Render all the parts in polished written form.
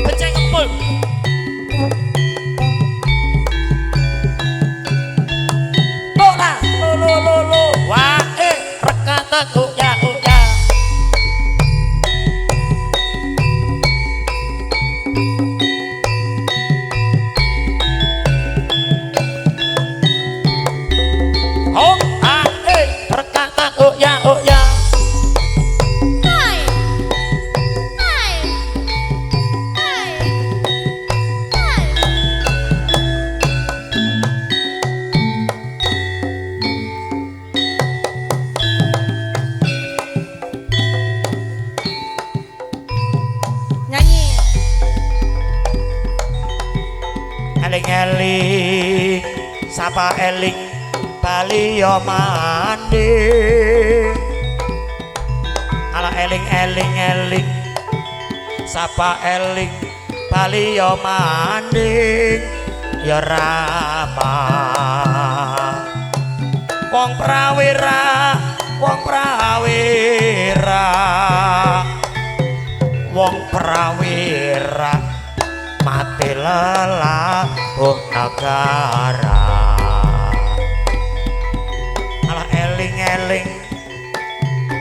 Becek kempul. Ora lo. Wah rekata uya. Eling sapa eling bali yo manding ala eling sapa eling bali yo manding ya rapa wong prawira mati lelah negara ala eling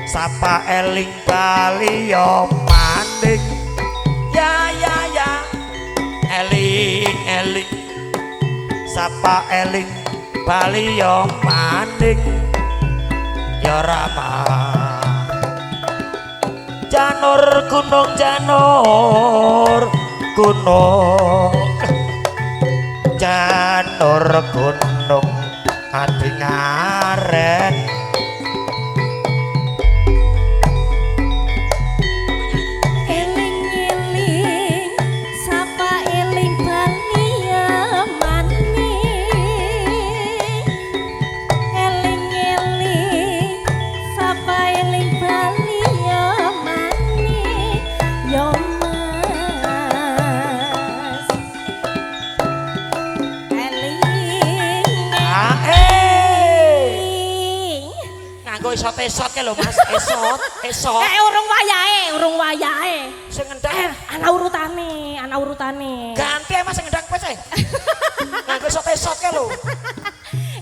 sapa eling bali yo manding ya eling sapa eling bali yo manding ya rama janur gunung ati ngaren eling sapa eling bali ya manding eling sapa eling bali ya manding yo esot ke lho Mas, esot. urung wayahe. Sing ngendang Ana urutane. Ganti Mas sing ngendang wis. Nganggo esot ke lho.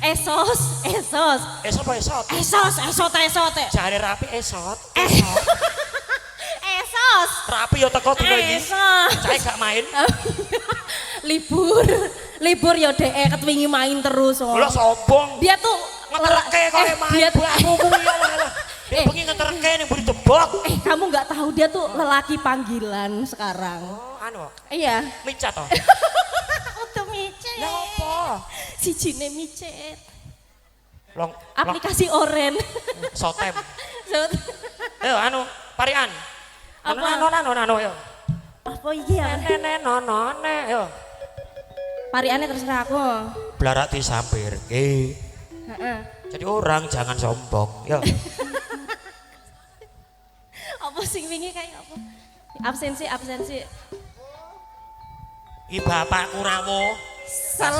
Esos. Esot apa esot? Esot. Jare rapi esot. Esos. Rapi yo teko dino iki. Cahe gak main. Libur ya dhek ketwingi main terus. Lho sombong. Dia tuh ngeterke kowe main buahmu kuwi lah. Dia bengi ngeterke ning mburi debok. Kamu nggak tahu dia tuh lelaki panggilan sekarang. Oh, anu. Iya. Micat toh. Udah micet. Ya apa? Sijine micet. Long Aplikasi oren. Sotem. Ayo anu, parian. Anu yo. Apa iki ya? None yo. Pariane terserah aku. Blarak disampirke. Heeh. Jadi orang jangan sombong, ya. Apa sing wingi kayak apa? Absensi. Iki bapakku rawuh. Sel,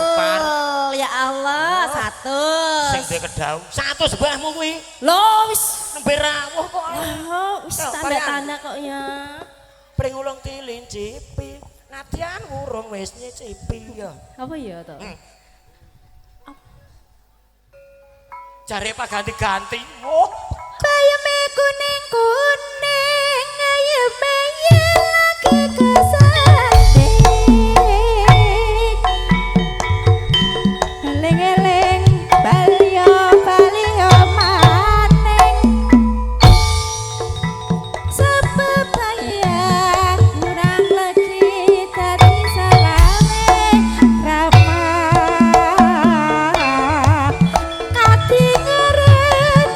ya Allah, satu. Sing duwe kedau. Satu sebahmu kuwi. Loh, wis nembe rawuh kok. wis tanda-tanda kok ya. Pring ulung tilin cipi. Nadian urung wis nyicipi ya. Apa ya to? Jare pak ganti-ganti. Oh, bayame kuning-kuning, ayeme lagi kesanding. Eling-eling balio maning. Sebab bayang kurang lagi tadi salame Rama. Kati ngaren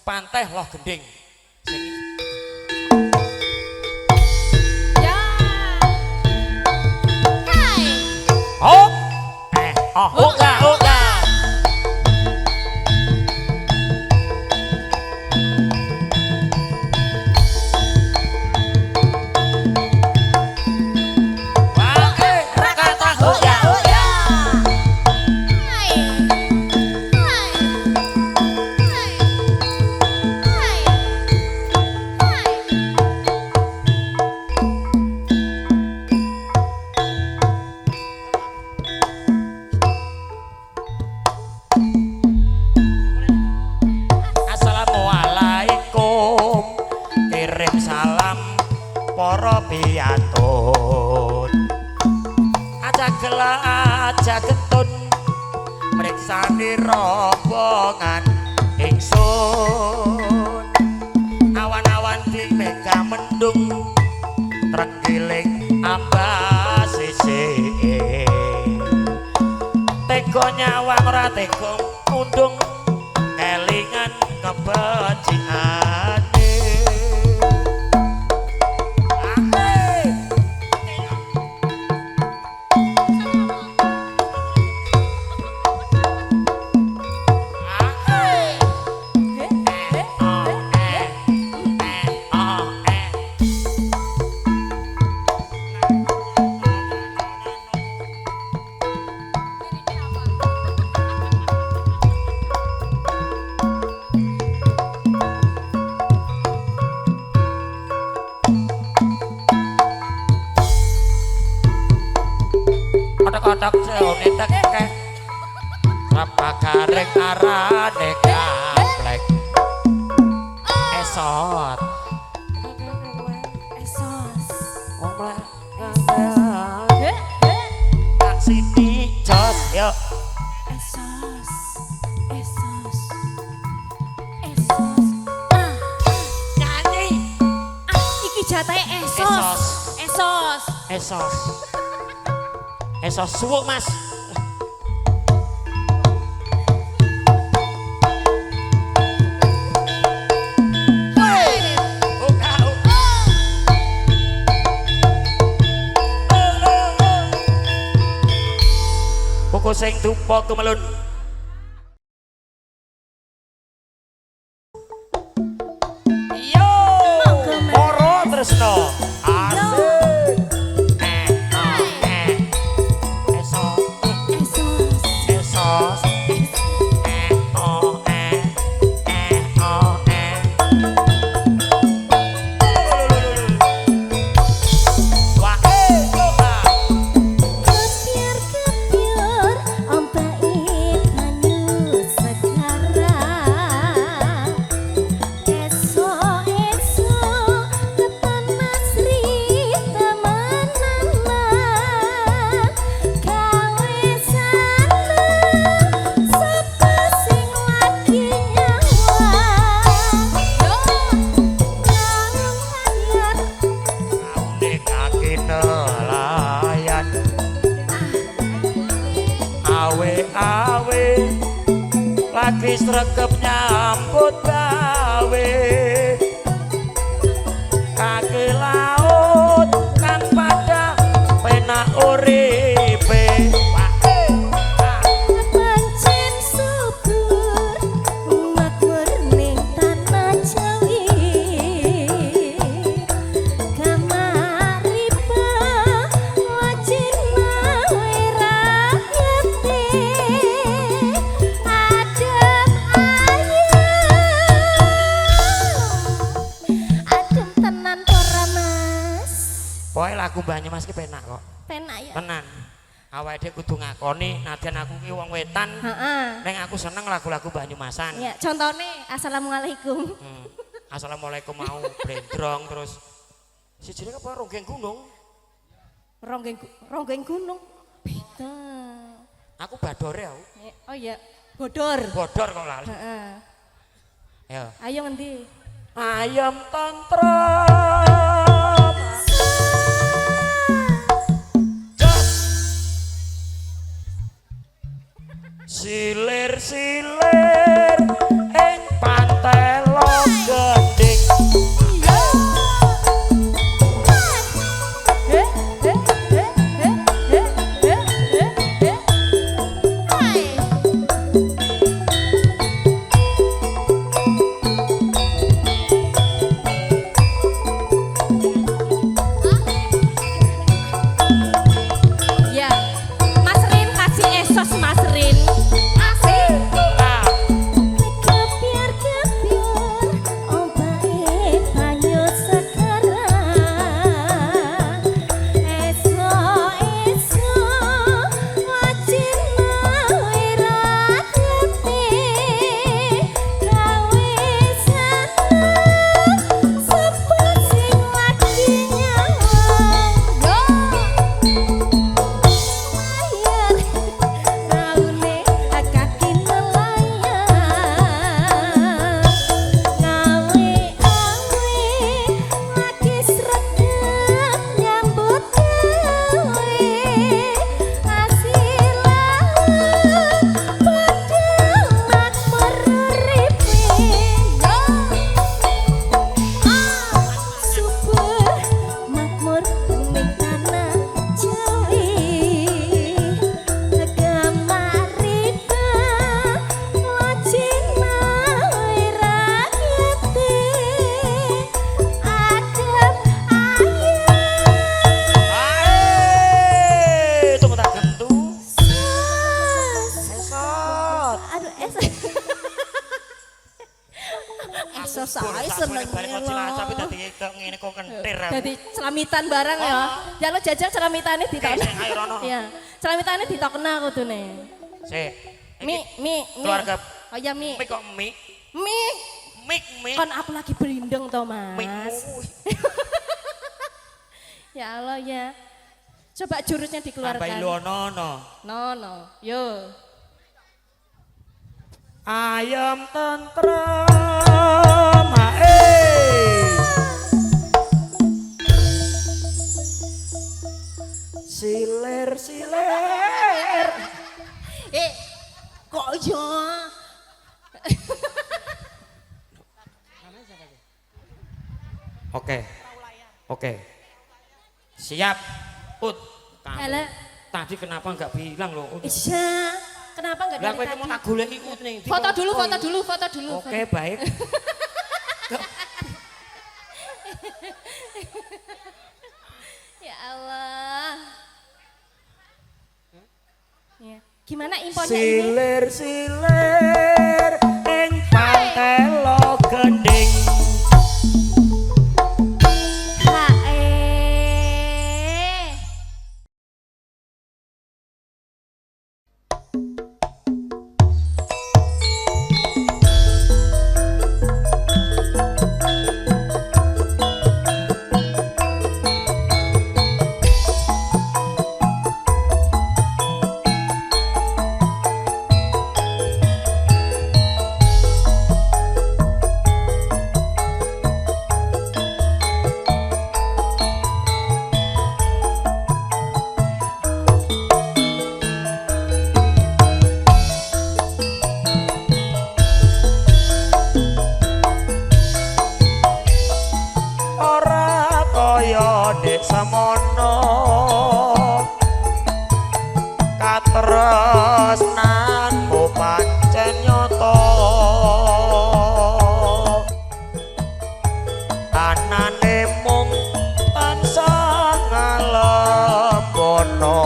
pantai loh gending. Sing Ya. Hai. hop. Oga. Assalamualaikum, kirim salam para piyantun. Aja gelak aja getun, mriksani rombongan ingsun. Awan-awan di mega mendung, trenggiling ambas sisih. Tega nyawang ora tega undung, kelingan kebenciane. Kotak seone tekeh apa garing arane gaplek esot wong lek tak siti jos yo nyanyi Iki jatahe esos suwuk mas. Buku sing dupa kemelun. Yo, Moro Tresno. Lagi sregep nyambut gawe kaki laut kan pada penak uripe. Pancen subur makmur ning tanah Jawi kamaripa wajib mawe rakyate adem tenan ora Mas. Pokoke lagu Banyumas ki penak kok. Penak ya. Tenan. Awake dhewe kudu ngakoni nadyan aku ki wong wetan. Heeh. Ning aku seneng lagu-lagu Banyumasan. Ya, contone Assalamualaikum. Assalamualaikum mau blendrong terus sijine apa ronggeng gunung. Ronggeng gunung. Beda. Aku badore aku. Oh iya, bodor. Bodor kok lali. Heeh. Ya. Ayo ngendi? Ayam tentrem. Jos. Silir-silir ing pantai sae seneng bareng kok Cilacap dadi ngene kok kentir. Dadi celamitan barang ya. Ya lo jajal celamitane ditokno. Ayo rono. Iya. Celamitane ditokna kudune. Sik. Mi. Keluarga. Oh ya mi. Mik kok mi. Mi. Kan aku lagi berindeng toh, Mas. Mik. Ya Allah ya. Coba jurusnya dikeluarkan. Ambai lono. No. Yo. Ayam tentrem siler Kok yo Oke. Siap. Ut. Halo. Tadi kenapa enggak bilang loh? Iya. Kenapa enggak dari Lah kowe tadi? mau tak goleki Ut ning. Foto dulu. Oke, baik. Ya Allah. Ya. Gimana imponnya ini? Siler ing pantelo gending. Samono katresnanmu pancen nyata anane mung tansah ngalembono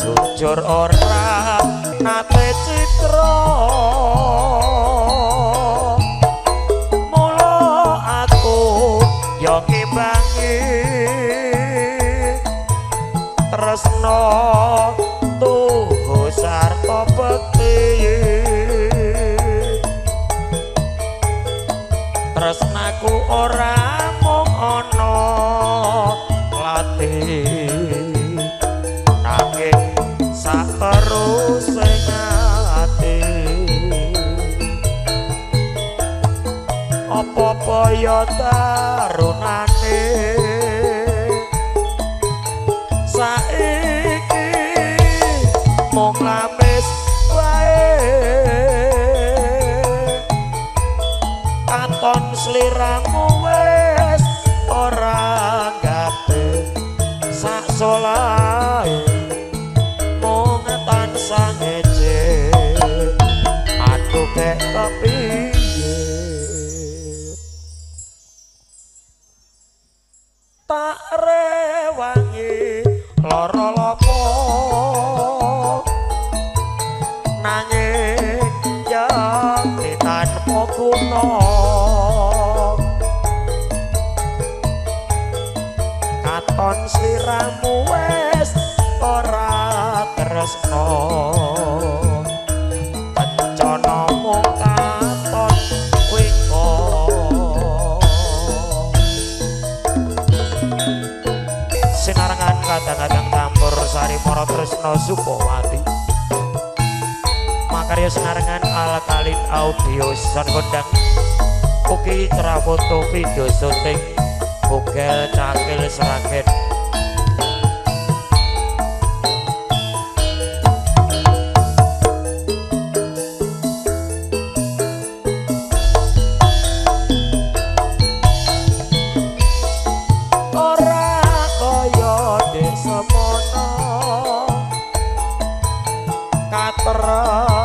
jujur ora nate citra tresno tuhu sarta bekti tresnaku ora mung ana latih nanging sateruse ati apa-apa ya tarunane saiki mung lamis wae katon sliramu wis ora gate sak solahe mung tansah ngece aku kek kepiye tak rewangi lara lapa nanging yen tanpa guna katon sliramu wis ora tresna kencana mung katon wingo sinarengan kadang-kadang campur sari mara tresna Sukowati makarya sinarengan Alkalin Audio Sound kondang ugi cara foto video syuting Bugel Cakil Sragen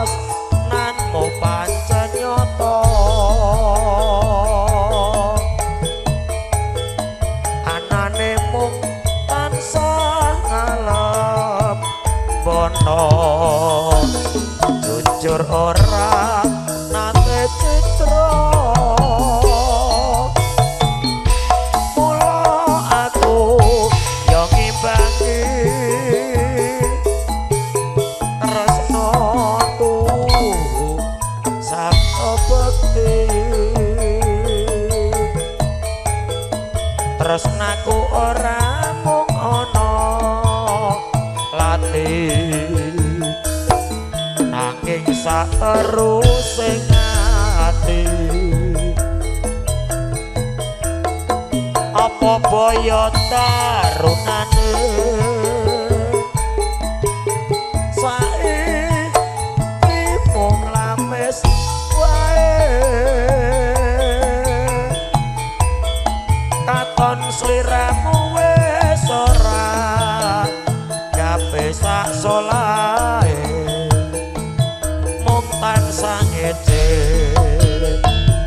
tresnanmu pancen nyata anane mung tansah ngalem bono jujur ora nate citra nanging saterusing ati apa boyo tarunane saiki mung lames wae katon sliramu wis ora kabeh sak solahe mung tansah ngece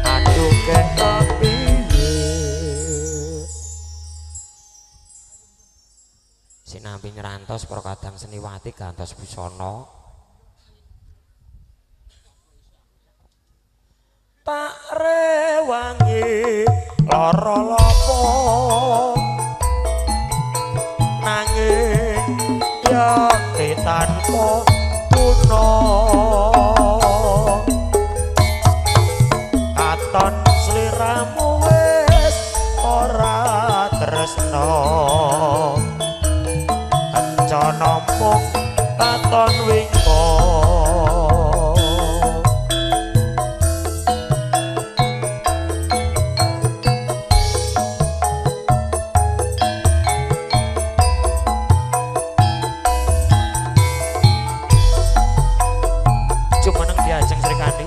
aduh kepiye sinambi nyrantos para kadang seniwati gantos busana tak rewangi lara lopo nanging yakti tanpa guna katon sliramu wis ora tresno kencana mung katon wingko jumeneng diajeng Srikandi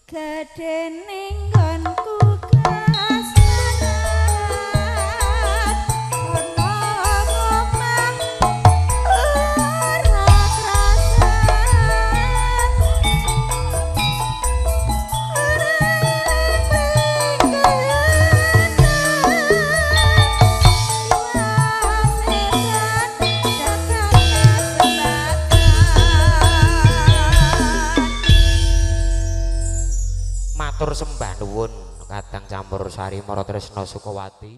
Gedening nggonku kasmaran ana omah ora matur sembah nuwun kadang campur sari Maratresna Sukawati